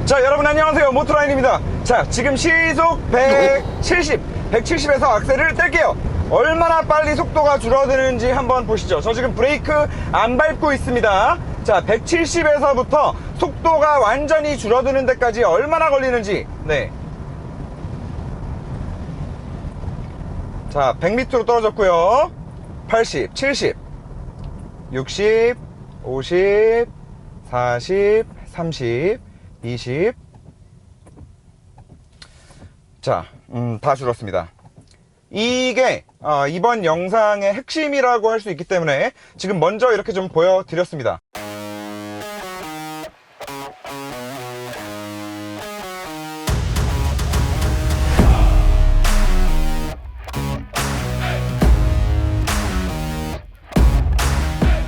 자, 여러분 안녕하세요. 모토라인입니다. 자, 지금 시속 170에서 악셀을 뗄게요. 얼마나 빨리 속도가 줄어드는지 한번 보시죠. 저 지금 브레이크 안 밟고 있습니다. 자, 170에서부터 속도가 완전히 줄어드는 데까지 얼마나 걸리는지. 네. 자, 100m로 떨어졌고요. 80, 70, 60, 50, 40, 30, 20. 자, 다 줄었습니다. 이게 이번 영상의 핵심이라고 할 수 있기 때문에 지금 먼저 이렇게 좀 보여드렸습니다.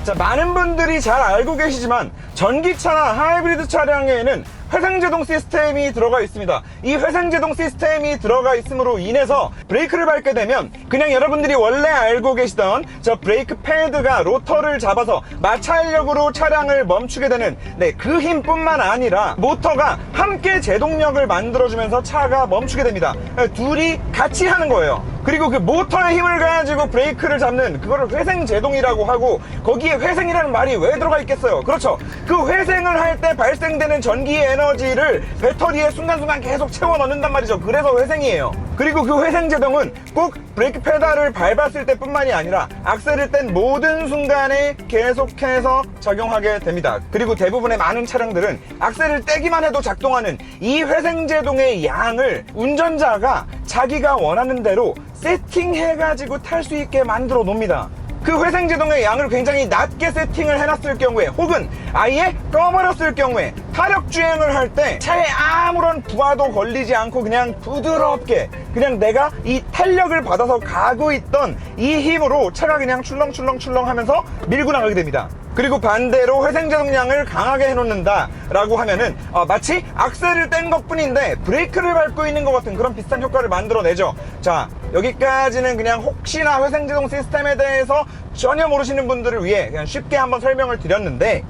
자, 많은 분들이 잘 알고 계시지만 전기차나 하이브리드 차량에는 회생제동 시스템이 들어가 있습니다. 이 회생제동 시스템이 들어가 있음으로 인해서 브레이크를 밟게 되면 그냥 여러분들이 원래 알고 계시던 저 브레이크 패드가 로터를 잡아서 마찰력으로 차량을 멈추게 되는 그 힘뿐만 아니라 모터가 함께 제동력을 만들어주면서 차가 멈추게 됩니다. 둘이 같이 하는 거예요. 그리고 그 모터의 힘을 가지고 브레이크를 잡는 그거를 회생제동이라고 하고, 거기에 회생이라는 말이 왜 들어가 있겠어요? 그렇죠. 그 회생을 할 때 발생되는 전기 에너지를 배터리에 순간순간 계속 채워 넣는단 말이죠. 그래서 회생이에요. 그리고 그 회생제동은 꼭 브레이크 페달을 밟았을 때 뿐만이 아니라 악셀을 뗀 모든 순간에 계속해서 작용하게 됩니다. 그리고 대부분의 많은 차량들은 악셀을 떼기만 해도 작동하는 이 회생제동의 양을 운전자가 자기가 원하는 대로 세팅해가지고 탈 수 있게 만들어 놓습니다. 그 회생제동의 양을 굉장히 낮게 세팅을 해놨을 경우에, 혹은 아예 꺼버렸을 경우에 타력주행을 할 때 차에 아무런 부하도 걸리지 않고 그냥 부드럽게 그냥 내가 이 탄력을 받아서 가고 있던 이 힘으로 차가 그냥 출렁출렁출렁 하면서 밀고 나가게 됩니다. 그리고 반대로 회생제동량을 강하게 해놓는다 라고 하면은 마치 악셀을 뗀 것 뿐인데 브레이크를 밟고 있는 것 같은 그런 비슷한 효과를 만들어내죠. 자, 여기까지는 그냥 혹시나 회생제동 시스템에 대해서 전혀 모르시는 분들을 위해 그냥 쉽게 한번 설명을 드렸는데,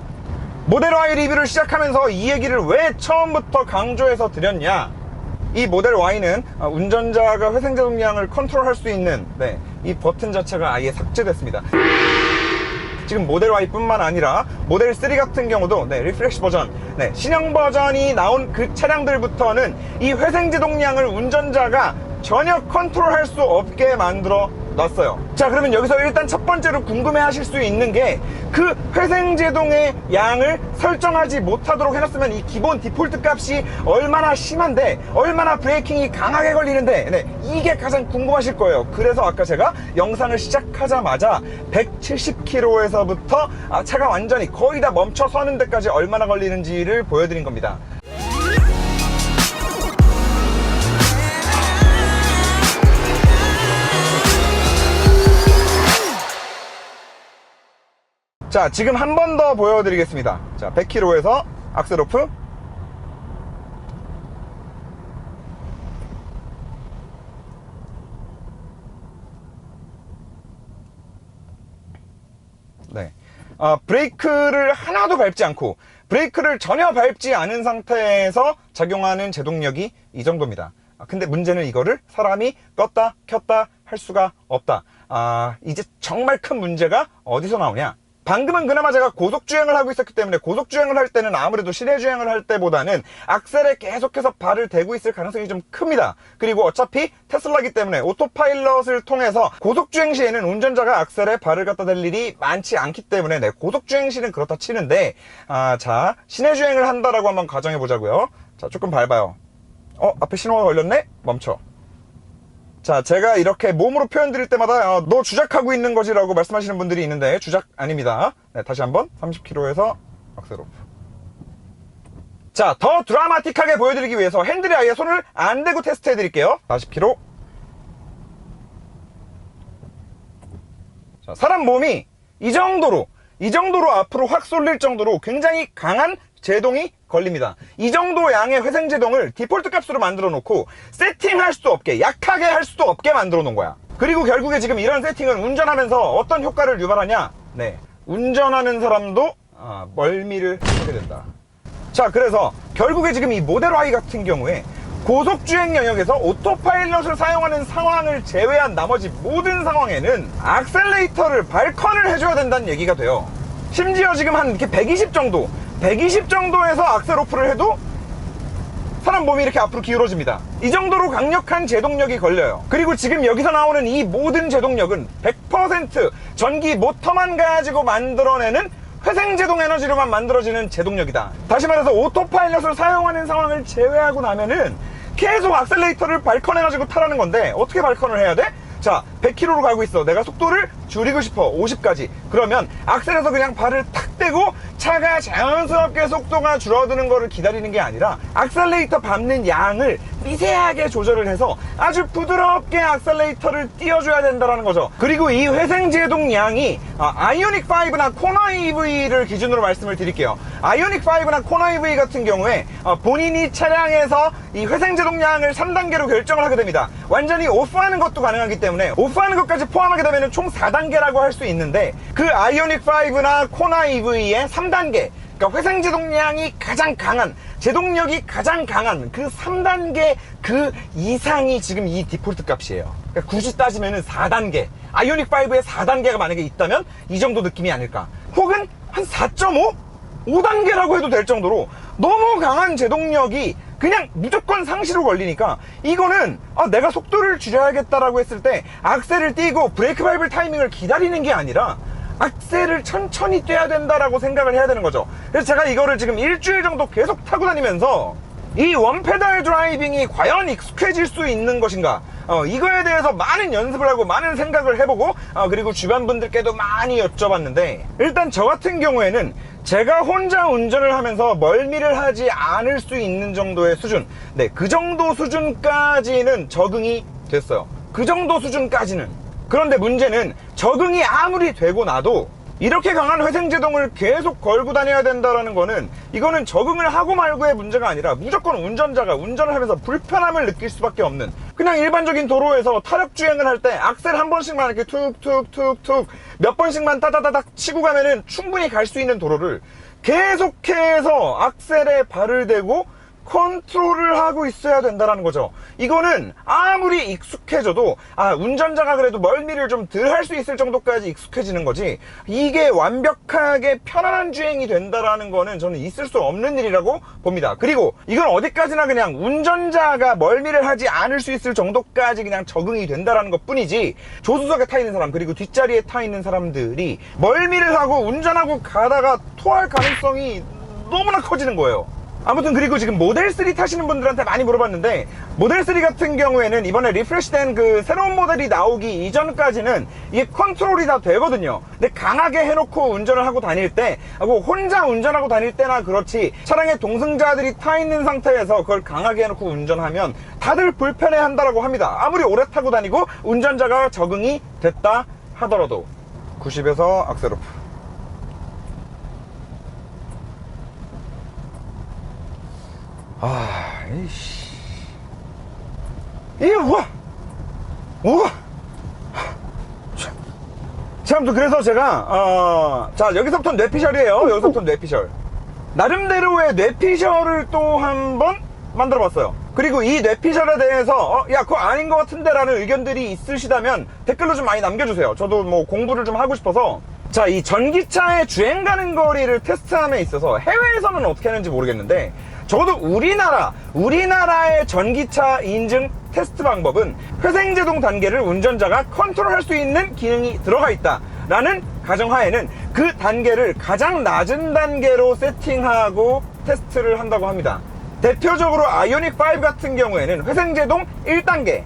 모델 Y 리뷰를 시작하면서 이 얘기를 왜 처음부터 강조해서 드렸냐. 이 모델 Y는 운전자가 회생제동량을 컨트롤할 수 있는 이 버튼 자체가 아예 삭제됐습니다. 지금 모델 Y 뿐만 아니라 모델 3 같은 경우도 리프레시 버전, 신형 버전이 나온 그 차량들부터는 이 회생제동량을 운전자가 전혀 컨트롤할 수 없게 만들어 놨어요. 자, 그러면 여기서 일단 첫 번째로 궁금해 하실 수 있는 게, 그 회생제동의 양을 설정하지 못하도록 해놨으면 이 기본 디폴트 값이 얼마나 심한데, 얼마나 브레이킹이 강하게 걸리는데, 이게 가장 궁금하실 거예요. 그래서 아까 제가 영상을 시작하자마자 170km에서부터 차가 완전히 거의 다 멈춰 서는 데까지 얼마나 걸리는지를 보여드린 겁니다. 자, 지금 한 번 더 보여드리겠습니다. 자, 100km에서 악셀 오프. 브레이크를 하나도 밟지 않고 브레이크를 전혀 밟지 않은 상태에서 작용하는 제동력이 이 정도입니다. 근데 문제는 이거를 사람이 껐다 켰다 할 수가 없다. 이제 정말 큰 문제가 어디서 나오냐. 방금은 그나마 제가 고속주행을 하고 있었기 때문에, 고속주행을 할 때는 아무래도 시내주행을 할 때보다는 악셀에 계속해서 발을 대고 있을 가능성이 좀 큽니다. 그리고 어차피 테슬라기 때문에 오토파일럿을 통해서 고속주행 시에는 운전자가 악셀에 발을 갖다 댈 일이 많지 않기 때문에 고속주행 시는 그렇다 치는데, 자, 시내주행을 한다라고 한번 가정해 보자고요. 자, 조금 밟아요. 앞에 신호가 걸렸네? 멈춰. 자, 제가 이렇게 몸으로 표현 드릴 때마다 너 주작하고 있는 거지 라고 말씀하시는 분들이 있는데, 주작 아닙니다. 다시 한번 30km에서 악셀 오프. 자, 더 드라마틱하게 보여드리기 위해서 핸들에 아예 손을 안 대고 테스트 해드릴게요. 40km. 자, 사람 몸이 이 정도로 앞으로 확 쏠릴 정도로 굉장히 강한 제동이 걸립니다. 이 정도 양의 회생제동을 디폴트 값으로 만들어 놓고 세팅할 수도 없게, 약하게 할 수도 없게 만들어 놓은 거야. 그리고 결국에 지금 이런 세팅은 운전하면서 어떤 효과를 유발하냐. 운전하는 사람도 멀미를 하게 된다. 자, 그래서 결국에 지금 이 모델 Y 같은 경우에 고속주행 영역에서 오토파일럿을 사용하는 상황을 제외한 나머지 모든 상황에는 악셀레이터를 발컨을 해줘야 된다는 얘기가 돼요. 심지어 지금 한 이렇게 120 정도에서 악셀 오프를 해도 사람 몸이 이렇게 앞으로 기울어집니다. 이 정도로 강력한 제동력이 걸려요. 그리고 지금 여기서 나오는 이 모든 제동력은 100% 전기 모터만 가지고 만들어내는 회생제동 에너지로만 만들어지는 제동력이다. 다시 말해서 오토파일럿을 사용하는 상황을 제외하고 나면은 계속 악셀레이터를 발컨해가지고 타라는 건데, 어떻게 발컨을 해야 돼? 자, 100km로 가고 있어. 내가 속도를 줄이고 싶어. 50까지. 그러면 악셀에서 그냥 발을 탁 떼고 차가 자연스럽게 속도가 줄어드는 거를 기다리는 게 아니라 악셀레이터 밟는 양을 미세하게 조절을 해서 아주 부드럽게 악셀레이터를 띄워줘야 된다는 거죠. 그리고 이 회생제동 양이 아이오닉 5나 코나 EV를 기준으로 말씀을 드릴게요. 아이오닉 5나 코나 EV 같은 경우에 본인이 차량에서 이 회생제동 양을 3단계로 결정을 하게 됩니다. 완전히 오프하는 것도 가능하기 때문에 오프하는 것까지 포함하게 되면 총 4단계라고 할 수 있는데, 그 아이오닉 5나 코나 EV의 3단계, 그러니까 회생제동량이 가장 강한, 제동력이 가장 강한 그 3단계 그 이상이 지금 이 디폴트 값이에요. 그러니까 굳이 따지면 4단계, 아이오닉 5의 4단계가 만약에 있다면 이 정도 느낌이 아닐까. 혹은 한 4.5? 5단계라고 해도 될 정도로 너무 강한 제동력이 그냥 무조건 상시로 걸리니까, 이거는 내가 속도를 줄여야겠다라고 했을 때 악셀을 띄고 브레이크 밟을 타이밍을 기다리는 게 아니라 악셀을 천천히 떼야 된다라고 생각을 해야 되는 거죠. 그래서 제가 이거를 지금 일주일 정도 계속 타고 다니면서 이 원페달 드라이빙이 과연 익숙해질 수 있는 것인가, 이거에 대해서 많은 연습을 하고 많은 생각을 해보고 그리고 주변 분들께도 많이 여쭤봤는데, 일단 저 같은 경우에는 제가 혼자 운전을 하면서 멀미를 하지 않을 수 있는 정도의 수준, 네, 그 정도 수준까지는 적응이 됐어요. 그 정도 수준까지는. 그런데 문제는 적응이 아무리 되고 나도 이렇게 강한 회생제동을 계속 걸고 다녀야 된다는 거는, 이거는 적응을 하고 말고의 문제가 아니라 무조건 운전자가 운전을 하면서 불편함을 느낄 수밖에 없는, 그냥 일반적인 도로에서 타력주행을 할 때 악셀 한 번씩만 이렇게 툭툭툭툭 몇 번씩만 따다다닥 치고 가면은 충분히 갈 수 있는 도로를 계속해서 악셀에 발을 대고 컨트롤을 하고 있어야 된다는 거죠. 이거는 아무리 익숙해져도 운전자가 그래도 멀미를 좀 덜 할 수 있을 정도까지 익숙해지는 거지, 이게 완벽하게 편안한 주행이 된다라는 거는 저는 있을 수 없는 일이라고 봅니다. 그리고 이건 어디까지나 그냥 운전자가 멀미를 하지 않을 수 있을 정도까지 그냥 적응이 된다라는 것 뿐이지, 조수석에 타 있는 사람 그리고 뒷자리에 타 있는 사람들이 멀미를 하고 운전하고 가다가 토할 가능성이 너무나 커지는 거예요. 아무튼 그리고 지금 모델3 타시는 분들한테 많이 물어봤는데, 모델3 같은 경우에는 이번에 리프레시된 그 새로운 모델이 나오기 이전까지는 이게 컨트롤이 다 되거든요. 근데 강하게 해놓고 운전을 하고 다닐 때, 하고 혼자 운전하고 다닐 때나 그렇지, 차량에 동승자들이 타 있는 상태에서 그걸 강하게 해놓고 운전하면 다들 불편해 한다라고 합니다. 아무리 오래 타고 다니고 운전자가 적응이 됐다 하더라도. 90에서 악셀 오프. 이씨. 이게 우와! 자, 아무튼 그래서 제가, 자, 여기서부터는 뇌피셜이에요. 여기서부터는 뇌피셜. 나름대로의 뇌피셜을 또 한번 만들어 봤어요. 그리고 이 뇌피셜에 대해서, 야, 그거 아닌 것 같은데 라는 의견들이 있으시다면 댓글로 좀 많이 남겨주세요. 저도 뭐 공부를 좀 하고 싶어서. 자, 이 전기차의 주행 가는 거리를 테스트함에 있어서 해외에서는 어떻게 하는지 모르겠는데, 적어도 우리나라의 전기차 인증 테스트 방법은 회생제동 단계를 운전자가 컨트롤할 수 있는 기능이 들어가 있다 라는 가정하에는 그 단계를 가장 낮은 단계로 세팅하고 테스트를 한다고 합니다. 대표적으로 아이오닉 5 같은 경우에는 회생제동 1단계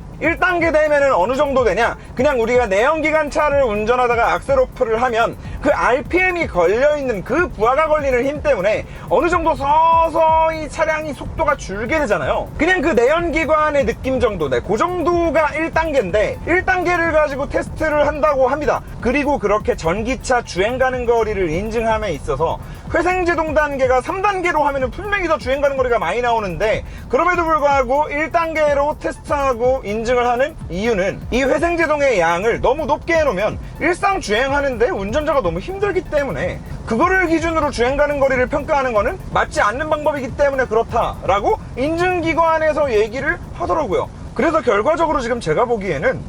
되면은 어느 정도 되냐, 그냥 우리가 내연기관차를 운전하다가 악셀 오프를 하면 그 RPM이 걸려있는 그 부하가 걸리는 힘 때문에 어느 정도 서서히 차량이 속도가 줄게 되잖아요. 그냥 그 내연기관의 느낌 정도, 그 정도가 1단계인데 1단계를 가지고 테스트를 한다고 합니다. 그리고 그렇게 전기차 주행 가는 거리를 인증함에 있어서 회생제동 단계가 3단계로 하면은 분명히 더 주행 가는 거리가 많이 나오는데, 그럼에도 불구하고 1단계로 테스트하고 인증 인증을 하는 이유는 이 회생제동의 양을 너무 높게 해놓으면 일상 주행하는데 운전자가 너무 힘들기 때문에 그거를 기준으로 주행 가는 거리를 평가하는 거는 맞지 않는 방법이기 때문에 그렇다라고 인증기관에서 얘기를 하더라고요. 그래서 결과적으로 지금 제가 보기에는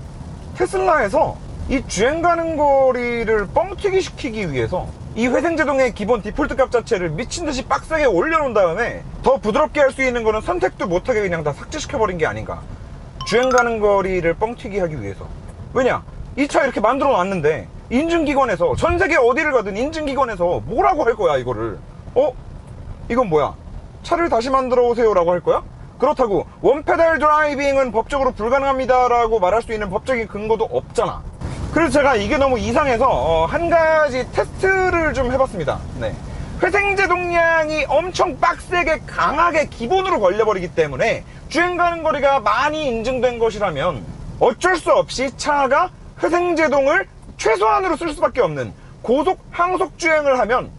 테슬라에서 이 주행 가는 거리를 뻥튀기 시키기 위해서 이 회생제동의 기본 디폴트 값 자체를 미친듯이 빡세게 올려놓은 다음에 더 부드럽게 할 수 있는 거는 선택도 못하게 그냥 다 삭제시켜버린 게 아닌가. 주행 가는 거리를 뻥튀기 하기 위해서. 왜냐? 이 차 이렇게 만들어 놨는데 인증기관에서, 전 세계 어디를 가든 인증기관에서 뭐라고 할 거야 이거를. 이건 뭐야? 차를 다시 만들어 오세요 라고 할 거야? 그렇다고 원페달 드라이빙은 법적으로 불가능합니다 라고 말할 수 있는 법적인 근거도 없잖아. 그래서 제가 이게 너무 이상해서 한 가지 테스트를 좀 해봤습니다. 네. 회생제동량이 엄청 빡세게 강하게 기본으로 걸려버리기 때문에 주행 가는 거리가 많이 인증된 것이라면 어쩔 수 없이 차가 회생제동을 최소한으로 쓸 수밖에 없는 고속 항속 주행을 하면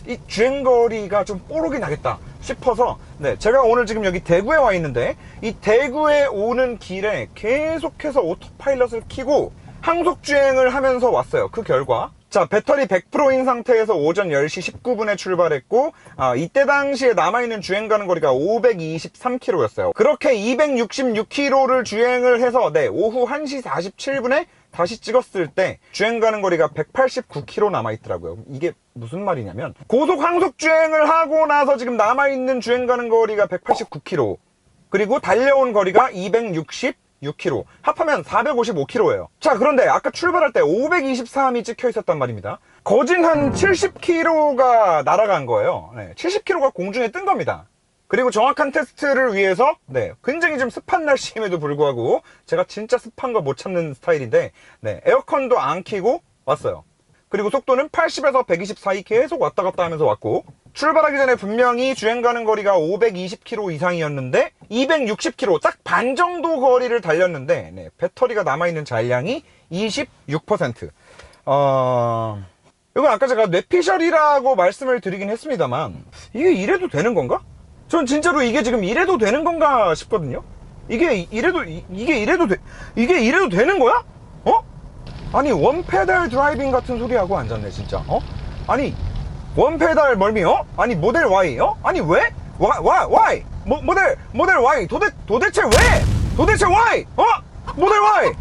이 주행거리가 좀 뽀록이 나겠다 싶어서, 네, 제가 오늘 지금 여기 대구에 와 있는데 이 대구에 오는 길에 계속해서 오토파일럿을 켜고 항속주행을 하면서 왔어요. 그 결과, 자, 배터리 100%인 상태에서 오전 10시 19분에 출발했고, 이때 당시에 남아있는 주행 가는 거리가 523km였어요. 그렇게 266km를 주행을 해서, 네, 오후 1시 47분에 다시 찍었을 때 주행 가는 거리가 189km 남아있더라고요. 이게 무슨 말이냐면, 고속 항속 주행을 하고 나서 지금 남아있는 주행 가는 거리가 189km, 그리고 달려온 거리가 266km, 합하면 455km예요. 자, 그런데 아까 출발할 때 523이 찍혀 있었단 말입니다. 거진 한 70km가 날아간 거예요. 네, 70km가 공중에 뜬 겁니다. 그리고 정확한 테스트를 위해서, 네, 굉장히 좀 습한 날씨임에도 불구하고 제가 진짜 습한 거 못 참는 스타일인데, 네, 에어컨도 안 켜고 왔어요. 그리고 속도는 80에서 120 사이 계속 왔다 갔다 하면서 왔고, 출발하기 전에 분명히 주행 가는 거리가 520km 이상이었는데 260km, 딱 반 정도 거리를 달렸는데, 네, 배터리가 남아있는 잔량이 26%. 이건 아까 제가 뇌피셜이라고 말씀을 드리긴 했습니다만, 이게 이래도 되는 건가? 전 진짜로 이게 지금 이래도 되는 건가 싶거든요. 이게 이래도 되는 거야? 아니, 원페달 드라이빙 같은 소리 하고 앉았네 진짜. 아니, 원페달 멀미, 아니, 모델 Y, 아니, 왜? Why? 모델 Y, 도대체 왜? 도대체 why? 모델 Y!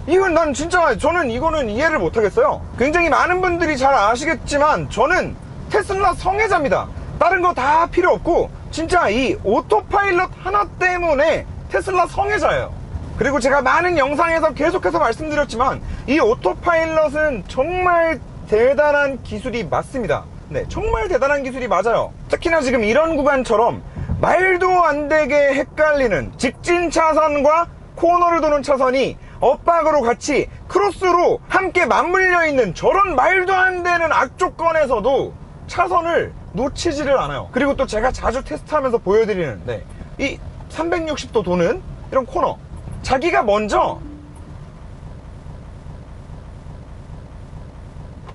이건 난 진짜, 저는 이거는 이해를 못하겠어요. 굉장히 많은 분들이 잘 아시겠지만, 저는 테슬라 성애자입니다. 다른 거 다 필요 없고, 진짜 이 오토파일럿 하나 때문에 테슬라 성애자예요. 그리고 제가 많은 영상에서 계속해서 말씀드렸지만, 이 오토파일럿은 정말 대단한 기술이 맞습니다. 네, 정말 대단한 기술이 맞아요. 특히나 지금 이런 구간처럼 말도 안 되게 헷갈리는 직진 차선과 코너를 도는 차선이 엇박으로 같이 크로스로 함께 맞물려 있는 저런 말도 안 되는 악조건에서도 차선을 놓치지를 않아요. 그리고 또 제가 자주 테스트하면서 보여드리는, 네, 이 360도 도는 이런 코너, 자기가 먼저,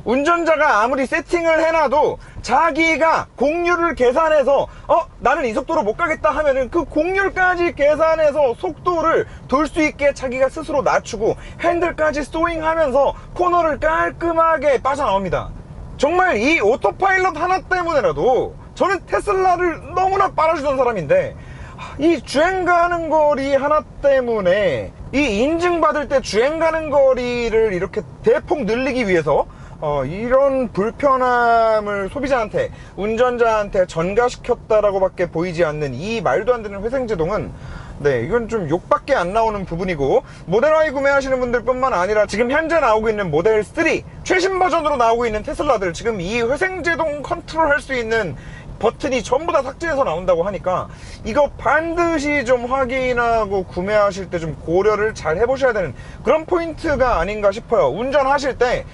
운전자가 아무리 세팅을 해놔도 자기가 공률을 계산해서 나는 이 속도로 못 가겠다 하면은 그 공률까지 계산해서 속도를 돌 수 있게 자기가 스스로 낮추고 핸들까지 스토잉하면서 코너를 깔끔하게 빠져나옵니다. 정말 이 오토파일럿 하나 때문에라도 저는 테슬라를 너무나 빨아주던 사람인데, 이 주행 가는 거리 하나 때문에 이 인증받을 때 주행 가는 거리를 이렇게 대폭 늘리기 위해서 이런 불편함을 소비자한테, 운전자한테 전가시켰다라고 밖에 보이지 않는 이 말도 안 되는 회생제동은, 네, 이건 좀 욕밖에 안 나오는 부분이고, 모델 Y 구매하시는 분들 뿐만 아니라 지금 현재 나오고 있는 모델 3 최신 버전으로 나오고 있는 테슬라들, 지금 이 회생제동 컨트롤 할 수 있는 버튼이 전부 다 삭제해서 나온다고 하니까 이거 반드시 좀 확인하고 구매하실 때 좀 고려를 잘 해보셔야 되는 그런 포인트가 아닌가 싶어요. 운전하실 때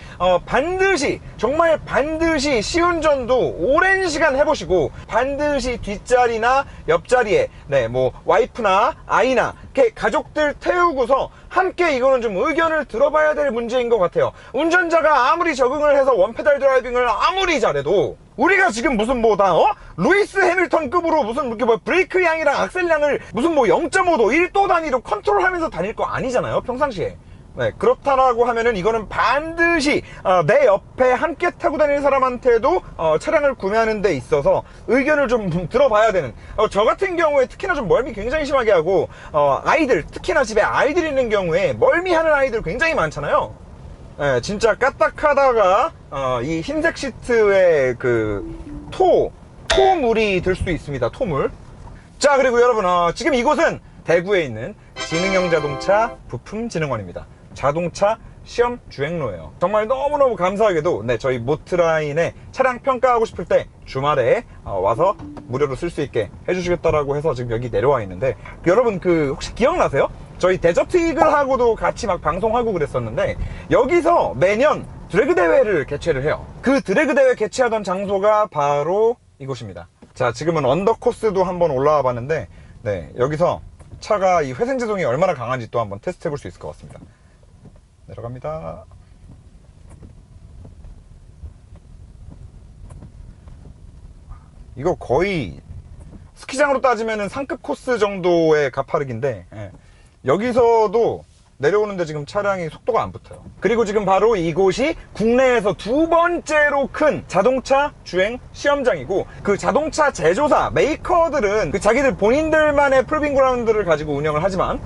반드시, 정말 반드시 시운전도 오랜 시간 해보시고, 반드시 뒷자리나 옆자리에, 네, 뭐 와이프나 아이나 이렇게 가족들 태우고서 함께 이거는 좀 의견을 들어봐야 될 문제인 것 같아요. 운전자가 아무리 적응을 해서 원페달 드라이빙을 아무리 잘해도 우리가 지금 무슨 루이스 해밀턴급으로 무슨 이렇게 브레이크 양이랑 악셀 양을 무슨 0.5도 1도 단위로 컨트롤하면서 다닐 거 아니잖아요, 평상시에. 네, 그렇다라고 하면은 이거는 반드시 내 옆에 함께 타고 다니는 사람한테도 차량을 구매하는 데 있어서 의견을 좀 들어봐야 되는, 저 같은 경우에 특히나 좀 멀미 굉장히 심하게 하고 아이들, 특히나 집에 아이들 있는 경우에 멀미하는 아이들 굉장히 많잖아요. 네, 진짜 까딱하다가 이 흰색 시트에 그 토물이 들 수 있습니다. 토물. 자, 그리고 여러분 지금 이곳은 대구에 있는 지능형 자동차 부품진흥원입니다. 자동차 시험 주행로예요. 정말 너무너무 감사하게도 저희 모트라인에 차량 평가하고 싶을 때 주말에 와서 무료로 쓸 수 있게 해주시겠다라고 해서 지금 여기 내려와 있는데, 여러분 혹시 기억나세요? 저희 데저트 이글하고도 같이 막 방송하고 그랬었는데, 여기서 매년 드래그 대회를 개최를 해요. 그 드래그 대회 개최하던 장소가 바로 이곳입니다. 자, 지금은 언더코스도 한번 올라와 봤는데, 여기서 차가 이 회생제동이 얼마나 강한지 또 한번 테스트 해볼 수 있을 것 같습니다. 내려갑니다. 이거 거의 스키장으로 따지면 상급 코스 정도의 가파르기인데, 여기서도 내려오는데 지금 차량이 속도가 안 붙어요. 그리고 지금 바로 이곳이 국내에서 두 번째로 큰 자동차 주행 시험장이고, 그 자동차 제조사 메이커들은 자기들 본인들만의 프로빙 그라운드를 가지고 운영을 하지만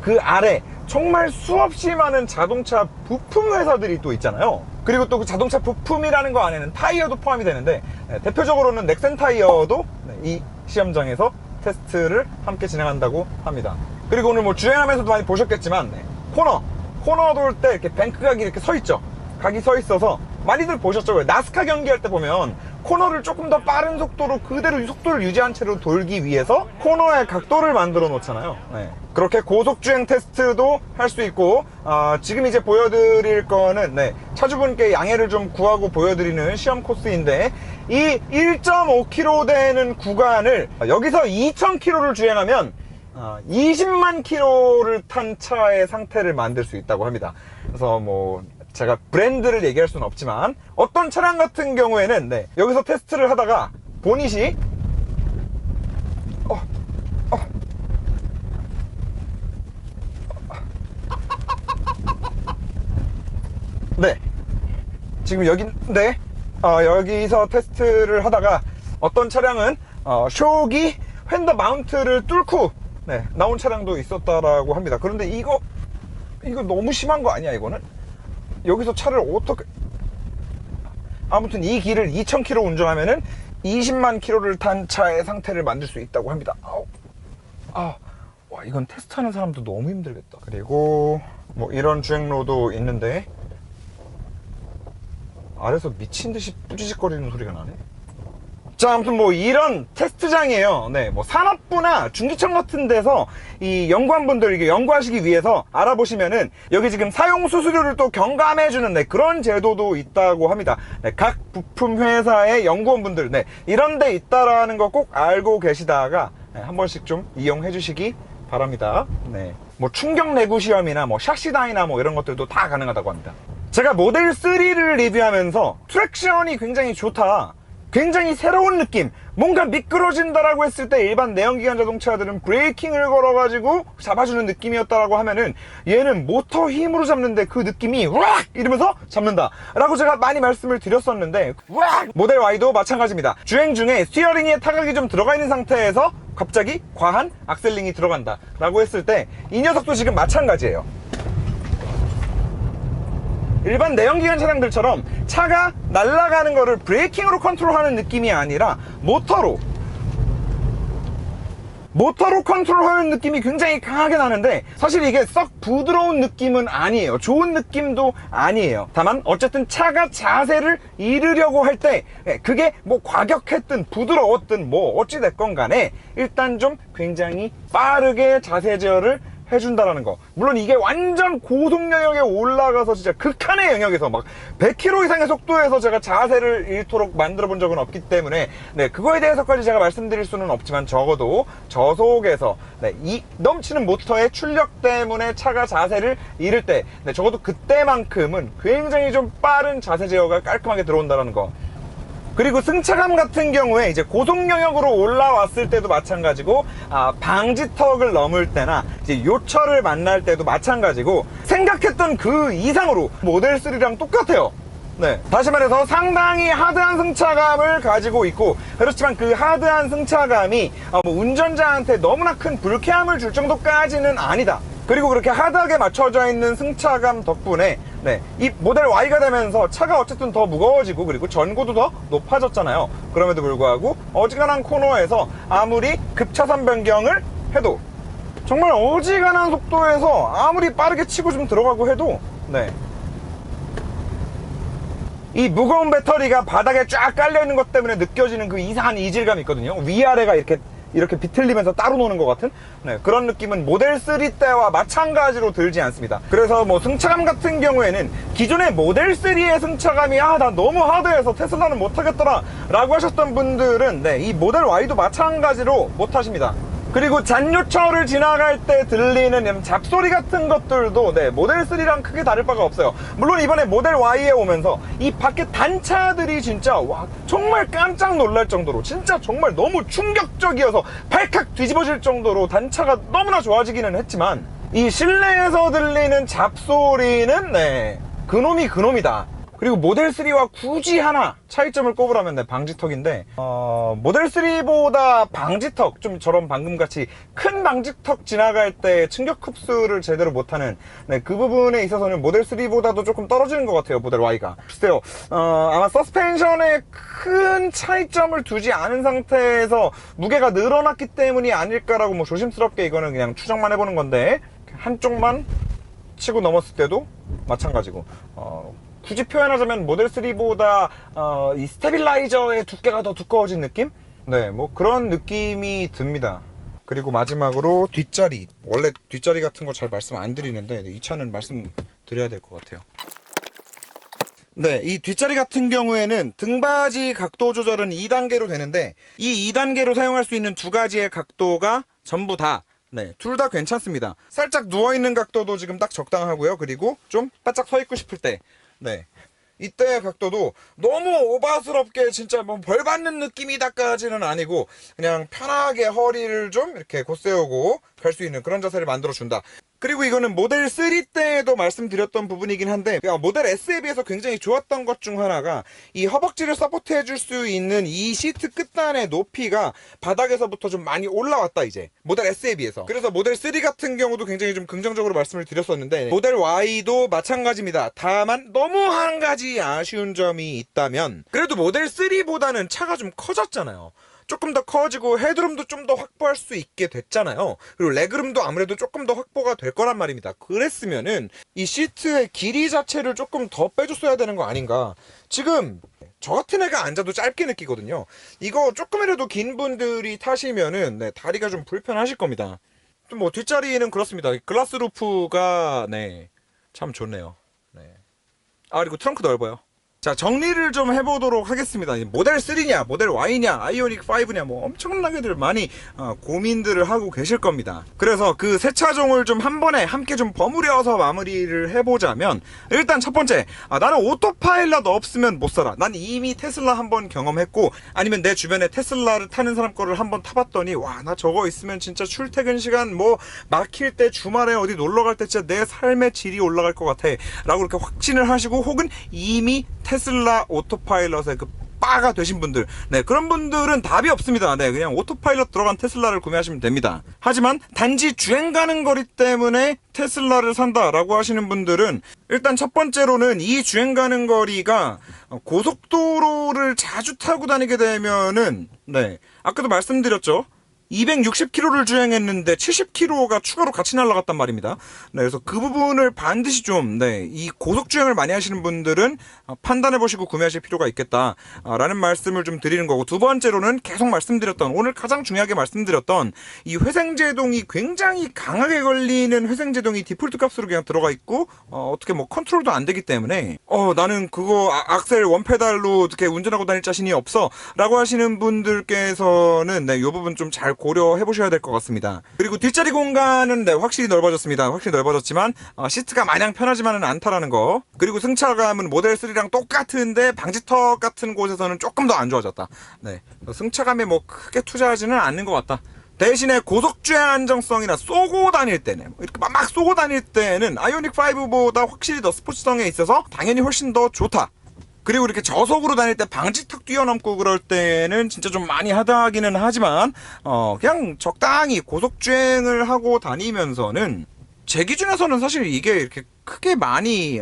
그 아래 정말 수없이 많은 자동차 부품 회사들이 또 있잖아요. 그리고 또 그 자동차 부품이라는 거 안에는 타이어도 포함이 되는데, 대표적으로는 넥센 타이어도 이 시험장에서 테스트를 함께 진행한다고 합니다. 그리고 오늘 주행하면서도 많이 보셨겠지만, 코너 돌 때 이렇게 뱅크 각이 이렇게 서 있죠. 각이 서 있어서 많이들 보셨죠. 나스카 경기할 때 보면 코너를 조금 더 빠른 속도로 그대로 속도를 유지한 채로 돌기 위해서 코너의 각도를 만들어 놓잖아요. 그렇게 고속주행 테스트도 할 수 있고, 지금 이제 보여드릴 거는 차주분께 양해를 좀 구하고 보여드리는 시험 코스인데, 이 1.5km 되는 구간을 여기서 2000km를 주행하면 20만 킬로를 탄 차의 상태를 만들 수 있다고 합니다. 그래서 제가 브랜드를 얘기할 수는 없지만, 어떤 차량 같은 경우에는 여기서 테스트를 하다가 보닛이 지금 여기서 테스트를 하다가 어떤 차량은 쇼기 휀더 마운트를 뚫고 나온 차량도 있었다라고 합니다. 그런데 이거 너무 심한 거 아니야, 이거는? 여기서 차를 어떻게, 아무튼 이 길을 2000km 운전하면은 20만 킬로를 탄 차의 상태를 만들 수 있다고 합니다. 와, 이건 테스트하는 사람도 너무 힘들겠다. 그리고 이런 주행로도 있는데, 아래서 미친듯이 뿌지직거리는 소리가 나네. 자, 아무튼 이런 테스트장이에요. 산업부나 중기청 같은 데서 이 연구한 분들, 이게 연구하시기 위해서 알아보시면은 여기 지금 사용 수수료를 또 경감해주는 그런 제도도 있다고 합니다. 각 부품 회사의 연구원분들, 이런 데 있다라는 거 꼭 알고 계시다가 한 번씩 좀 이용해 주시기 바랍니다. 충격 내구 시험이나 샤시 다이나 이런 것들도 다 가능하다고 합니다. 제가 모델 3를 리뷰하면서 트랙션이 굉장히 좋다, 굉장히 새로운 느낌, 뭔가 미끄러진다라고 했을 때 일반 내연기관 자동차들은 브레이킹을 걸어가지고 잡아주는 느낌이었다라고 하면은, 얘는 모터 힘으로 잡는데 그 느낌이 으악! 이러면서 잡는다 라고 제가 많이 말씀을 드렸었는데, 으악! 모델 Y도 마찬가지입니다. 주행 중에 스티어링에 타격이 좀 들어가 있는 상태에서 갑자기 과한 악셀링이 들어간다 라고 했을 때 이 녀석도 지금 마찬가지예요. 일반 내연기관 차량들처럼 차가 날아가는 거를 브레이킹으로 컨트롤하는 느낌이 아니라 모터로 컨트롤하는 느낌이 굉장히 강하게 나는데, 사실 이게 썩 부드러운 느낌은 아니에요. 좋은 느낌도 아니에요. 다만 어쨌든 차가 자세를 잃으려고 할 때 그게 과격했든 부드러웠든 어찌됐건 간에 일단 좀 굉장히 빠르게 자세 제어를 해준다라는 거. 물론 이게 완전 고속 영역에 올라가서 진짜 극한의 영역에서 100km 이상의 속도에서 제가 자세를 잃도록 만들어 본 적은 없기 때문에 그거에 대해서까지 제가 말씀드릴 수는 없지만, 적어도 저속에서 이 넘치는 모터의 출력 때문에 차가 자세를 잃을 때 적어도 그때만큼은 굉장히 좀 빠른 자세 제어가 깔끔하게 들어온다는 거. 그리고 승차감 같은 경우에 이제 고속 영역으로 올라왔을 때도 마찬가지고, 방지턱을 넘을 때나 이제 요철을 만날 때도 마찬가지고, 생각했던 그 이상으로 모델 3랑 똑같아요. 네, 다시 말해서 상당히 하드한 승차감을 가지고 있고, 그렇지만 그 하드한 승차감이 운전자한테 너무나 큰 불쾌함을 줄 정도까지는 아니다. 그리고 그렇게 하드하게 맞춰져 있는 승차감 덕분에 이 모델 Y가 되면서 차가 어쨌든 더 무거워지고, 그리고 전고도 더 높아졌잖아요. 그럼에도 불구하고 어지간한 코너에서 아무리 급차선 변경을 해도, 정말 어지간한 속도에서 아무리 빠르게 치고 좀 들어가고 해도 이 무거운 배터리가 바닥에 쫙 깔려있는 것 때문에 느껴지는 그 이상한 이질감이 있거든요. 위아래가 이렇게 비틀리면서 따로 노는 것 같은 그런 느낌은 모델 3 때와 마찬가지로 들지 않습니다. 그래서 뭐 승차감 같은 경우에는 기존의 모델 3의 승차감이 나 너무 하드해서 테슬라는 못하겠더라 라고 하셨던 분들은 이 모델 Y도 마찬가지로 못하십니다. 그리고 잔요철을 지나갈 때 들리는 잡소리 같은 것들도 모델 3랑 크게 다를 바가 없어요. 물론 이번에 모델 Y에 오면서 이 밖에 단차들이 진짜 정말 깜짝 놀랄 정도로, 진짜 정말 너무 충격적이어서 발칵 뒤집어질 정도로 단차가 너무나 좋아지기는 했지만, 이 실내에서 들리는 잡소리는 그놈이 그놈이다. 그리고 모델 3와 굳이 하나 차이점을 꼽으라면 방지턱인데, 모델 3보다 방지턱, 좀 저런 방금같이 큰 방지턱 지나갈 때 충격 흡수를 제대로 못하는 그 부분에 있어서는 모델 3보다도 조금 떨어지는 것 같아요, 모델 Y가. 글쎄요, 아마 서스펜션에 큰 차이점을 두지 않은 상태에서 무게가 늘어났기 때문이 아닐까라고 뭐 조심스럽게 이거는 그냥 추정만 해보는 건데, 한쪽만 치고 넘었을 때도 마찬가지고, 굳이 표현하자면 모델 3보다 이 스테빌라이저의 두께가 더 두꺼워진 느낌? 뭐 그런 느낌이 듭니다. 그리고 마지막으로 뒷자리. 원래 뒷자리 같은 거 잘 말씀 안 드리는데 이 차는 말씀드려야 될 것 같아요. 이 뒷자리 같은 경우에는 등받이 각도 조절은 2단계로 되는데, 이 2단계로 사용할 수 있는 두 가지의 각도가 전부 다 둘 다 괜찮습니다. 살짝 누워있는 각도도 지금 딱 적당하고요. 그리고 좀 바짝 서 있고 싶을 때 이때의 각도도 너무 오바스럽게 진짜 뭐 벌 받는 느낌이다까지는 아니고, 그냥 편하게 허리를 좀 이렇게 곧세우고 갈 수 있는 그런 자세를 만들어 준다. 그리고 이거는 모델 3 때에도 말씀드렸던 부분이긴 한데, 모델 S에 비해서 굉장히 좋았던 것 중 하나가 이 허벅지를 서포트 해줄 수 있는 이 시트 끝단의 높이가 바닥에서부터 좀 많이 올라왔다, 이제 모델 S에 비해서. 그래서 모델 3 같은 경우도 굉장히 좀 긍정적으로 말씀을 드렸었는데, 모델 Y도 마찬가지입니다. 다만 너무 한 가지 아쉬운 점이 있다면, 그래도 모델 3보다는 차가 좀 커졌잖아요. 조금 더 커지고 헤드룸도 좀 더 확보할 수 있게 됐잖아요. 그리고 레그룸도 아무래도 조금 더 확보가 될 거란 말입니다. 그랬으면은 이 시트의 길이 자체를 조금 더 빼줬어야 되는 거 아닌가. 지금 저 같은 애가 앉아도 짧게 느끼거든요. 이거 조금이라도 긴 분들이 타시면은 다리가 좀 불편하실 겁니다. 좀 뭐 뒷자리는 그렇습니다. 글라스 루프가 참 좋네요. 그리고 트렁크 넓어요. 자, 정리를 좀 해보도록 하겠습니다. 모델 3냐, 모델 Y냐, 아이오닉 5냐, 뭐 엄청나게들 많이 고민들을 하고 계실 겁니다. 그래서 그 세 차종을 좀 한 번에 함께 좀 버무려서 마무리를 해보자면, 일단 첫 번째, 나는 오토파일럿 없으면 못 살아. 난 이미 테슬라 한번 경험했고, 아니면 내 주변에 테슬라를 타는 사람 거를 한번 타봤더니, 나 저거 있으면 진짜 출퇴근 시간 뭐 막힐 때, 주말에 어디 놀러 갈 때 진짜 내 삶의 질이 올라갈 것 같아 라고 이렇게 확신을 하시고, 혹은 이미 테슬라 오토파일럿의 그 빠가 되신 분들, 그런 분들은 답이 없습니다. 그냥 오토파일럿 들어간 테슬라를 구매하시면 됩니다. 하지만 단지 주행 가는 거리 때문에 테슬라를 산다라고 하시는 분들은, 일단 첫 번째로는 이 주행 가는 거리가 고속도로를 자주 타고 다니게 되면은 아까도 말씀드렸죠. 260km를 주행했는데 70km가 추가로 같이 날아갔단 말입니다. 그래서 그 부분을 반드시 좀, 이 고속주행을 많이 하시는 분들은 판단해보시고 구매하실 필요가 있겠다 라는 말씀을 좀 드리는 거고, 두 번째로는 계속 말씀드렸던, 오늘 가장 중요하게 말씀드렸던 이 회생제동이 굉장히 강하게 걸리는 회생제동이 디폴트 값으로 그냥 들어가 있고, 어떻게 뭐 컨트롤도 안 되기 때문에 나는 그거 악셀 원페달로 어떻게 운전하고 다닐 자신이 없어 라고 하시는 분들께서는 이 부분 좀 잘 고려해 보셔야 될 것 같습니다. 그리고 뒷자리 공간은 네, 확실히 넓어졌습니다. 확실히 넓어졌지만 시트가 마냥 편하지만은 않다라는 거. 그리고 승차감은 모델 3랑 똑같은데 방지턱 같은 곳에서는 조금 더 안 좋아졌다. 네, 승차감에 뭐 크게 투자하지는 않는 것 같다. 대신에 고속주행 안정성이나 쏘고 다닐 때는 이렇게 막 쏘고 다닐 때는 아이오닉 5보다 확실히 더 스포츠성에 있어서 당연히 훨씬 더 좋다. 그리고 이렇게 저속으로 다닐 때 방지턱 뛰어넘고 그럴 때는 진짜 좀 많이 하다하기는 하지만 그냥 적당히 고속주행을 하고 다니면서는 제 기준에서는 사실 이게 이렇게 크게 많이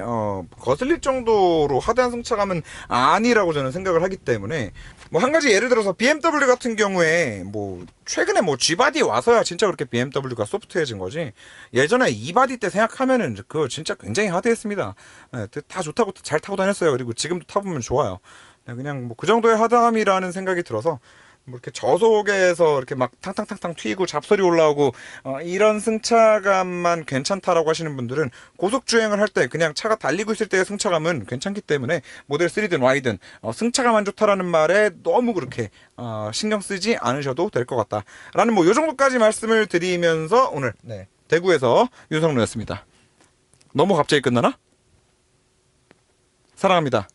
거슬릴 정도로 하드한 승차감은 아니라고 저는 생각을 하기 때문에 뭐 한 가지 예를 들어서 BMW 같은 경우에 뭐 최근에 뭐 G바디 와서야 진짜 그렇게 BMW가 소프트해진 거지 예전에 E바디 때 생각하면은 그거 진짜 굉장히 하드했습니다. 네, 다 좋다고 잘 타고 다녔어요. 그리고 지금도 타보면 좋아요. 네, 그냥 뭐 그 정도의 하드함이라는 생각이 들어서 뭐 이렇게 저속에서 이렇게 막 탕탕탕탕 튀고 잡소리 올라오고 이런 승차감만 괜찮다라고 하시는 분들은 고속주행을 할 때 그냥 차가 달리고 있을 때의 승차감은 괜찮기 때문에 모델 3든 Y든 승차감 안 좋다라는 말에 너무 그렇게 신경 쓰지 않으셔도 될 것 같다 라는 뭐 요 정도까지 말씀을 드리면서 오늘 네, 대구에서 윤성로였습니다. 너무 갑자기 끝나나? 사랑합니다.